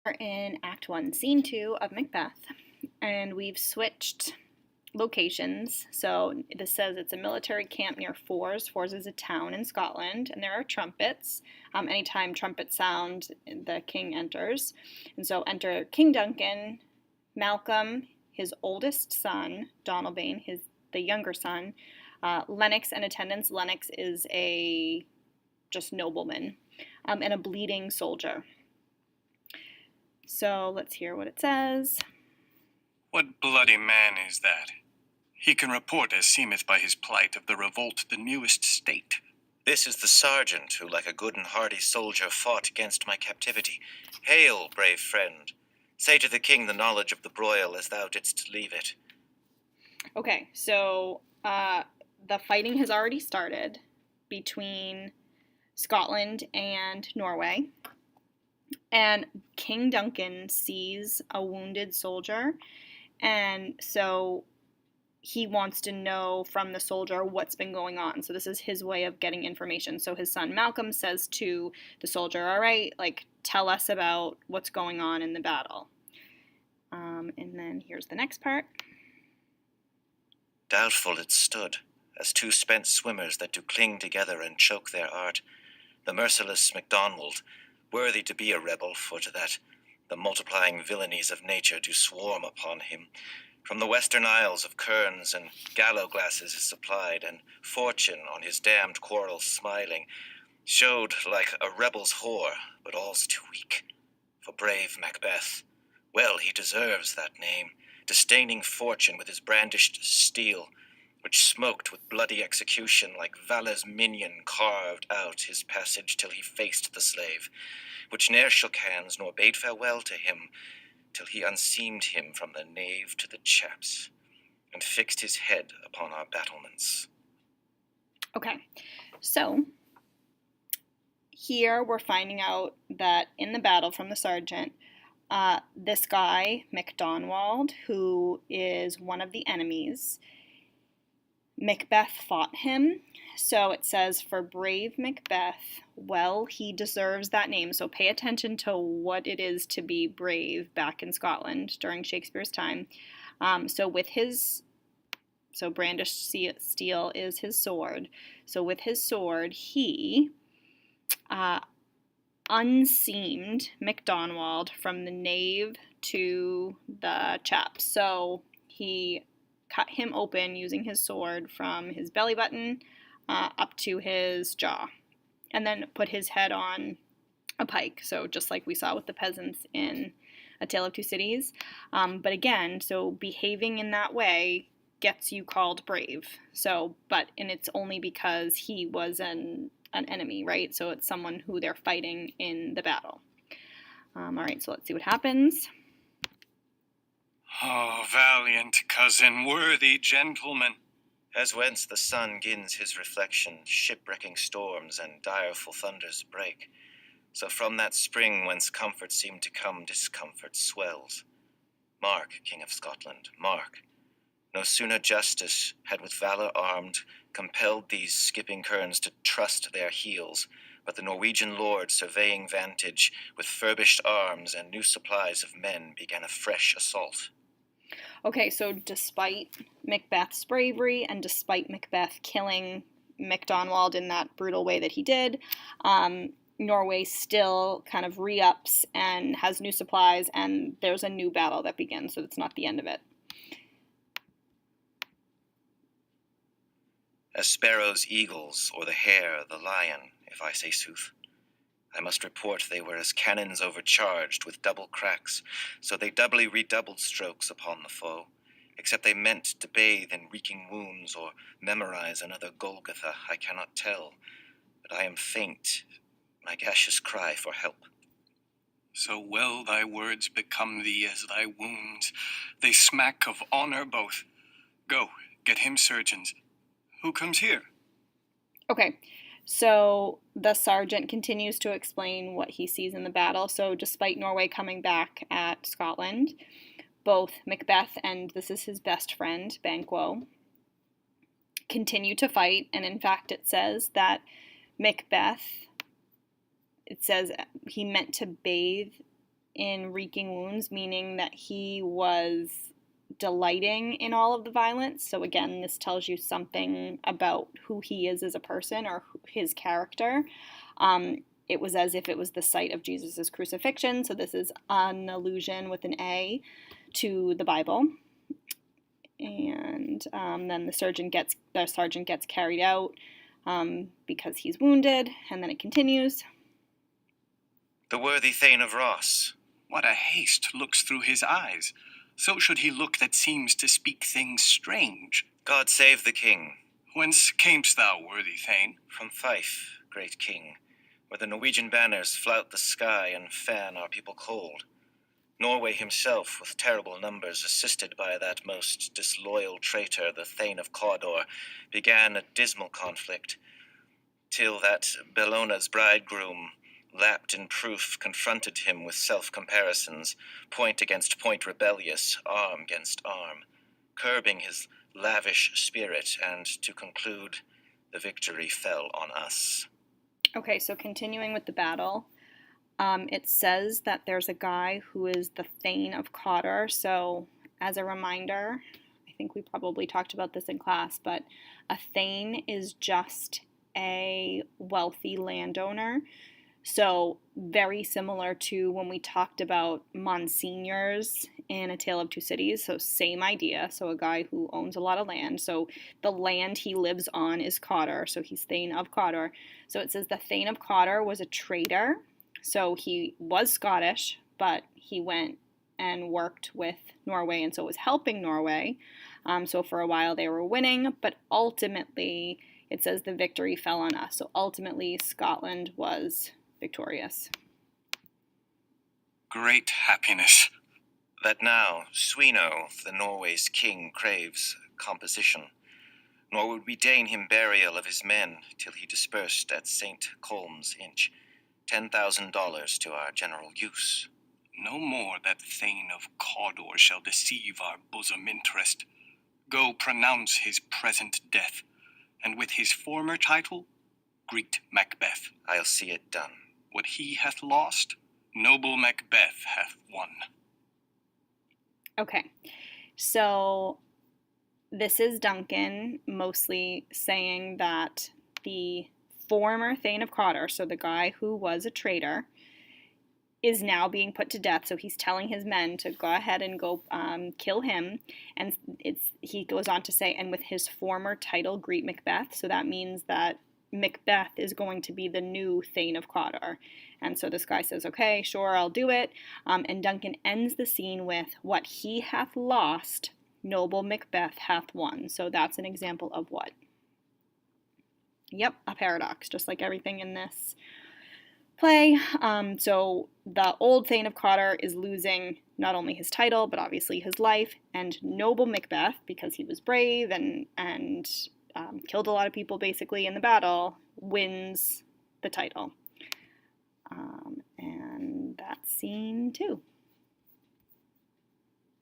We're in Act 1, Scene 2 of Macbeth, and we've switched locations. So this says it's a military camp near Fours. Fours is a town in Scotland, and there are trumpets. Anytime trumpets sound, the king enters. And so enter King Duncan, Malcolm, his oldest son, Donalbain, the younger son, Lennox and attendants. Lennox is a just nobleman, and a bleeding soldier. So let's hear what it says. What bloody man is that? He can report, as seemeth by his plight, of the revolt the newest state. This is the sergeant who, like a good and hardy soldier, fought against my captivity. Hail, brave friend. Say to the king the knowledge of the broil as thou didst leave it. Okay, so the fighting has already started between Scotland and Norway. And King Duncan sees a wounded soldier, and so he wants to know from the soldier what's been going on. So this is his way of getting information. So his son Malcolm says to the soldier, all right, tell us about what's going on in the battle. And then here's the next part. Doubtful it stood, as two spent swimmers that do cling together and choke their art. The merciless MacDonald, worthy to be a rebel, for to that the multiplying villainies of nature do swarm upon him. From the western isles of kerns and gallow glasses is supplied, and fortune, on his damned quarrels smiling, showed like a rebel's whore, but all's too weak. For brave Macbeth, well he deserves that name, disdaining fortune with his brandished steel, which smoked with bloody execution like Vala's minion carved out his passage till he faced the slave, which ne'er shook hands nor bade farewell to him, till he unseamed him from the nave to the chaps, and fixed his head upon our battlements. Okay, so here we're finding out that in the battle from the sergeant, this guy, MacDonald, who is one of the enemies, Macbeth fought him. So it says, for brave Macbeth, well, he deserves that name. So pay attention to what it is to be brave back in Scotland during Shakespeare's time. So brandished steel is his sword. So with his sword, he unseamed MacDonald from the nave to the chaps. So he cut him open using his sword from his belly button up to his jaw, and then put his head on a pike, so just like we saw with the peasants in A Tale of Two Cities. But again, so behaving in that way gets you called brave. And it's only because he was an enemy, right? So it's someone who they're fighting in the battle. All right, so let's see what happens. Oh, valiant cousin, worthy gentleman. As whence the sun gins his reflection, shipwrecking storms and direful thunders break, so from that spring whence comfort seemed to come, discomfort swells. Mark, King of Scotland, mark. No sooner justice had with valor armed compelled these skipping kerns to trust their heels, but the Norwegian lord, surveying vantage, with furbished arms and new supplies of men, began a fresh assault. Okay, so despite Macbeth's bravery and despite Macbeth killing MacDonald in that brutal way that he did, Norway still kind of re-ups and has new supplies, and there's a new battle that begins, so it's not the end of it. As sparrows, eagles, or the hare, the lion, if I say sooth. I must report they were as cannons overcharged with double cracks, so they doubly redoubled strokes upon the foe, except they meant to bathe in reeking wounds or memorize another Golgotha, I cannot tell, but I am faint, my gaseous cry for help. So well thy words become thee as thy wounds, they smack of honor both. Go, get him surgeons. Who comes here? Okay. So the sergeant continues to explain what he sees in the battle. So despite Norway coming back at Scotland, both Macbeth and this is his best friend, Banquo, continue to fight. And in fact, it says that Macbeth, it says he meant to bathe in wreaking wounds, meaning that he was delighting in all of the violence. So again, this tells you something about who he is as a person or his character. It was as if it was the site of Jesus' crucifixion. So this is an allusion with an A to the Bible. And then the sergeant gets carried out because he's wounded, and then it continues. The worthy Thane of Ross. What a haste looks through his eyes. So should he look that seems to speak things strange. God save the king. Whence camest thou, worthy Thane? From Fife, great king, where the Norwegian banners flout the sky and fan our people cold. Norway himself, with terrible numbers, assisted by that most disloyal traitor, the Thane of Cawdor, began a dismal conflict, till that Bellona's bridegroom, lapped in proof, confronted him with self-comparisons, point against point rebellious, arm against arm, curbing his lavish spirit, and to conclude, the victory fell on us. Okay, so continuing with the battle, it says that there's a guy who is the Thane of Cawdor. So as a reminder, I think we probably talked about this in class, but a Thane is just a wealthy landowner. So very similar to when we talked about Monsignors in A Tale of Two Cities. So same idea. So a guy who owns a lot of land. So the land he lives on is Cawdor. So he's Thane of Cawdor. So it says the Thane of Cawdor was a trader. So he was Scottish, but he went and worked with Norway, and so was helping Norway. So for a while they were winning, but ultimately it says the victory fell on us. So ultimately Scotland was victorious. Great happiness. That now Sweno, the Norway's king, craves composition, nor would we deign him burial of his men till he dispersed at St. Colm's Inch $10,000 to our general use. No more that Thane of Cawdor shall deceive our bosom interest. Go pronounce his present death, and with his former title, greet Macbeth. I'll see it done. What he hath lost, noble Macbeth hath won. Okay, so this is Duncan mostly saying that the former Thane of Cawdor, so the guy who was a traitor, is now being put to death. So he's telling his men to go ahead and go kill him. And he goes on to say, and with his former title, greet Macbeth. So that means that Macbeth is going to be the new Thane of Cawdor. And so this guy says, okay, sure, I'll do it. And Duncan ends the scene with, what he hath lost, noble Macbeth hath won. So that's an example of what? Yep, a paradox, just like everything in this play. So the old Thane of Cawdor is losing not only his title, but obviously his life, and noble Macbeth, because he was brave and killed a lot of people basically in the battle, wins the title. And that's scene 2.